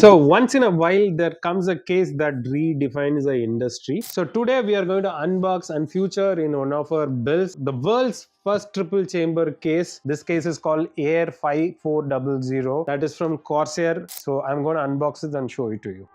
So once in a while there comes a case that redefines the industry. So today we are going to unbox and feature in one of our builds the world's first triple chamber case. This case is called Air 5400. That is from Corsair. So I'm going to unbox it and show it to you.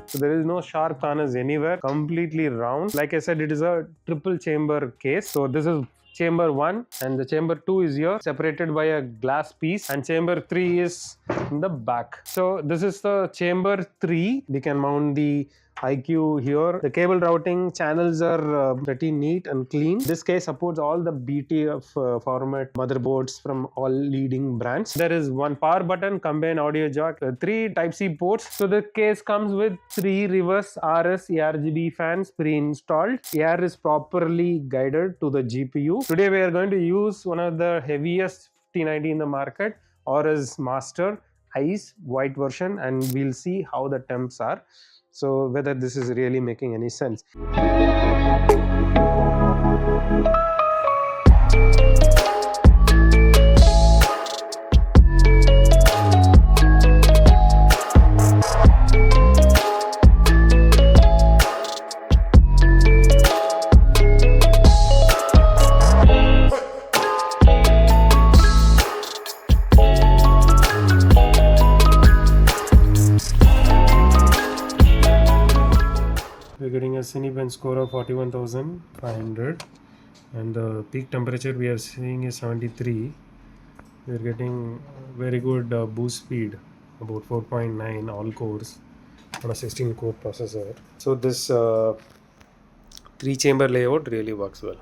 So there is no sharp corners anywhere, completely round. Like I said, it is a triple chamber case. So this is chamber 1 and the chamber 2 is here, separated by a glass piece, and chamber 3 is in the back. So this is the chamber 3. We can mount the IQ here. The cable routing channels are pretty neat and clean. This case supports all the BTF format motherboards from all leading brands. There is one power button, combined audio jack, 3 Type-C ports. So the case comes with 3 reverse RS ARGB fans pre-installed. Air is properly guided to the GPU. Today we are going to use one of the heaviest 5090 in the market, RS Master Ice white version, and we'll see how the temps are. So whether this is really making any sense. We're getting a Cinebench score of 41,500 and the peak temperature we are seeing is 73. We're getting very good boost speed, about 4.9 all cores on a 16 core processor. So this 3 chamber layout really works well.